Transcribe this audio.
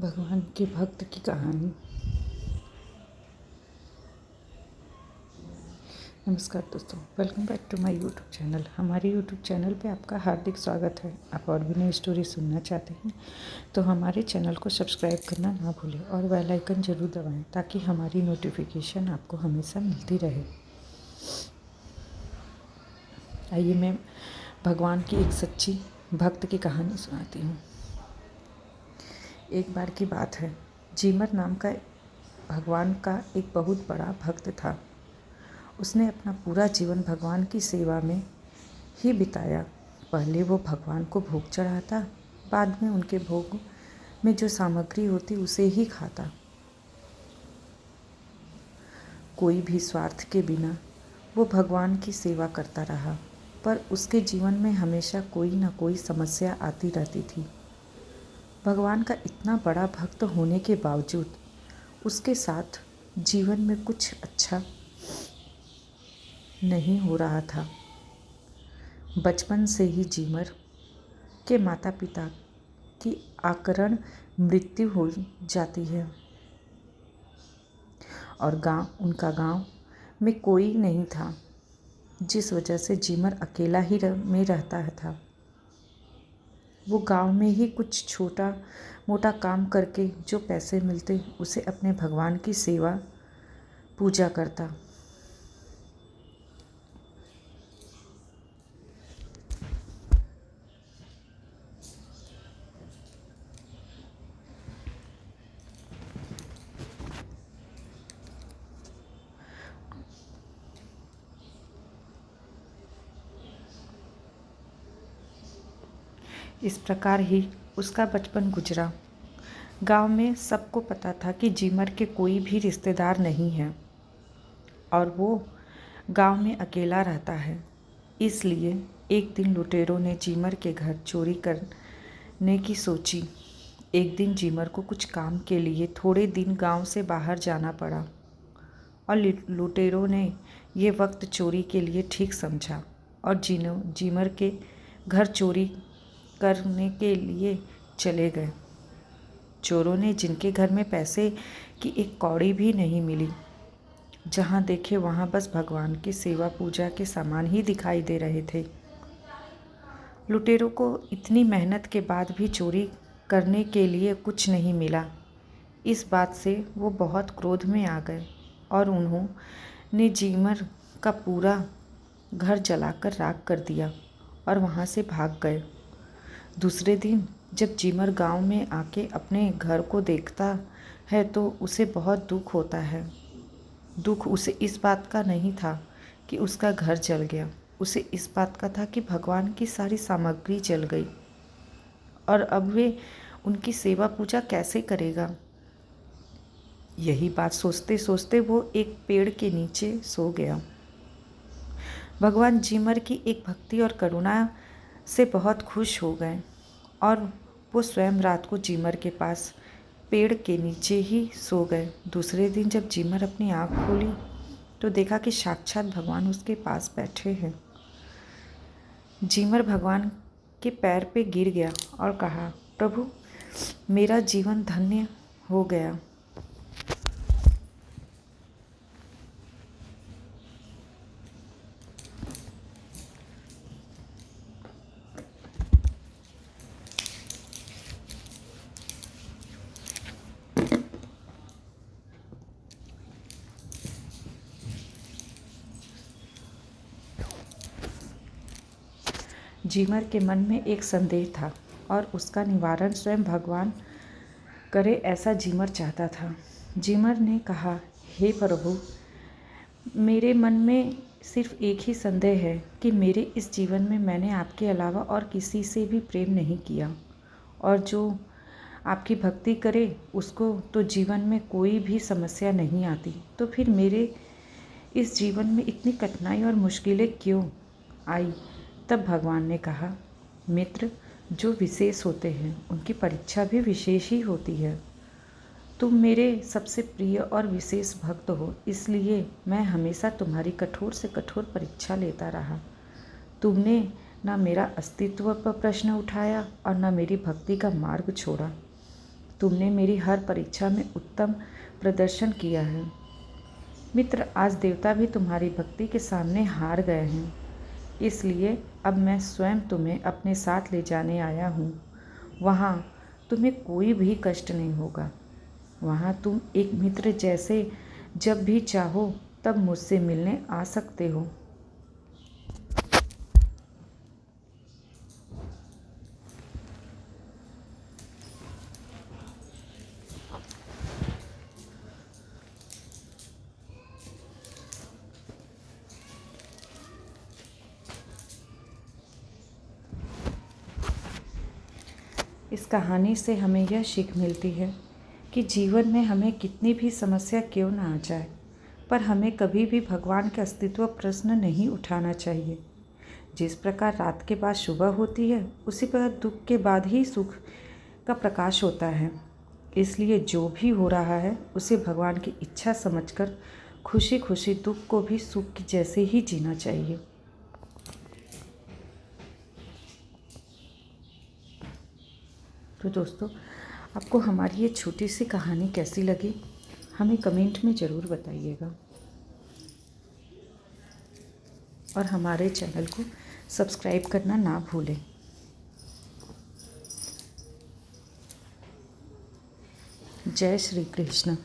भगवान के भक्त की कहानी। नमस्कार दोस्तों, welcome back to my YouTube channel. हमारे यूट्यूब चैनल पे आपका हार्दिक स्वागत है। आप और भी नई स्टोरी सुनना चाहते हैं तो हमारे चैनल को सब्सक्राइब करना ना भूलें और बेल आइकन ज़रूर दबाएं ताकि हमारी नोटिफिकेशन आपको हमेशा मिलती रहे। आइए मैं भगवान की एक सच्ची भक्त की कहानी सुनाती हूँ। एक बार की बात है, जीमर नाम का भगवान का एक बहुत बड़ा भक्त था। उसने अपना पूरा जीवन भगवान की सेवा में ही बिताया। पहले वो भगवान को भोग चढ़ाता, बाद में उनके भोग में जो सामग्री होती उसे ही खाता। कोई भी स्वार्थ के बिना वो भगवान की सेवा करता रहा, पर उसके जीवन में हमेशा कोई ना कोई समस्या आती रहती थी। भगवान का इतना बड़ा भक्त होने के बावजूद उसके साथ जीवन में कुछ अच्छा नहीं हो रहा था। बचपन से ही जीमर के माता पिता की अकारण मृत्यु हो जाती है और उनका गांव में कोई नहीं था, जिस वजह से जीमर अकेला ही में रहता था। वो गांव में ही कुछ छोटा मोटा काम करके जो पैसे मिलते उसे अपने भगवान की सेवा पूजा करता। इस प्रकार ही उसका बचपन गुजरा। गांव में सबको पता था कि जीमर के कोई भी रिश्तेदार नहीं है और वो गांव में अकेला रहता है। इसलिए एक दिन लुटेरों ने जीमर के घर चोरी करने की सोची। एक दिन जीमर को कुछ काम के लिए थोड़े दिन गांव से बाहर जाना पड़ा और लुटेरों ने ये वक्त चोरी के लिए ठीक समझा और जीमर के घर चोरी करने के लिए चले गए। चोरों ने, जिनके घर में पैसे की एक कौड़ी भी नहीं मिली, जहाँ देखे वहाँ बस भगवान की सेवा पूजा के सामान ही दिखाई दे रहे थे। लुटेरों को इतनी मेहनत के बाद भी चोरी करने के लिए कुछ नहीं मिला। इस बात से वो बहुत क्रोध में आ गए और उन्होंने जीमर का पूरा घर जलाकर राख कर दिया और वहाँ से भाग गए। दूसरे दिन जब जीमर गांव में आके अपने घर को देखता है तो उसे बहुत दुख होता है। दुख उसे इस बात का नहीं था कि उसका घर जल गया, उसे इस बात का था कि भगवान की सारी सामग्री जल गई और अब वे उनकी सेवा पूजा कैसे करेगा। यही बात सोचते सोचते वो एक पेड़ के नीचे सो गया। भगवान जीमर की एक भक्ति और करुणा से बहुत खुश हो गए और वो स्वयं रात को जीमर के पास पेड़ के नीचे ही सो गए। दूसरे दिन जब जीमर अपनी आँख खोली तो देखा कि साक्षात भगवान उसके पास बैठे हैं। जीमर भगवान के पैर पे गिर गया और कहा, प्रभु, मेरा जीवन धन्य हो गया। जीमर के मन में एक संदेह था और उसका निवारण स्वयं भगवान करे, ऐसा जीमर चाहता था। जीमर ने कहा, हे प्रभु, मेरे मन में सिर्फ एक ही संदेह है कि मेरे इस जीवन में मैंने आपके अलावा और किसी से भी प्रेम नहीं किया और जो आपकी भक्ति करे उसको तो जीवन में कोई भी समस्या नहीं आती, तो फिर मेरे इस जीवन में इतनी कठिनाई और मुश्किलें क्यों आई। तब भगवान ने कहा, मित्र, जो विशेष होते हैं उनकी परीक्षा भी विशेष ही होती है। तुम मेरे सबसे प्रिय और विशेष भक्त हो, इसलिए मैं हमेशा तुम्हारी कठोर से कठोर परीक्षा लेता रहा। तुमने न मेरा अस्तित्व पर प्रश्न उठाया और न मेरी भक्ति का मार्ग छोड़ा। तुमने मेरी हर परीक्षा में उत्तम प्रदर्शन किया है। मित्र, आज देवता भी तुम्हारी भक्ति के सामने हार गए हैं। इसलिए अब मैं स्वयं तुम्हें अपने साथ ले जाने आया हूँ। वहाँ तुम्हें कोई भी कष्ट नहीं होगा। वहाँ तुम एक मित्र जैसे जब भी चाहो तब मुझसे मिलने आ सकते हो। इस कहानी से हमें यह सीख मिलती है कि जीवन में हमें कितनी भी समस्या क्यों ना आ जाए, पर हमें कभी भी भगवान के अस्तित्व प्रश्न नहीं उठाना चाहिए। जिस प्रकार रात के बाद सुबह होती है, उसी प्रकार दुख के बाद ही सुख का प्रकाश होता है। इसलिए जो भी हो रहा है उसे भगवान की इच्छा समझकर खुशी खुशी दुख को भी सुख की जैसे ही जीना चाहिए। तो दोस्तों, आपको हमारी ये छोटी सी कहानी कैसी लगी, हमें कमेंट में ज़रूर बताइएगा और हमारे चैनल को सब्सक्राइब करना ना भूलें। जय श्री कृष्ण।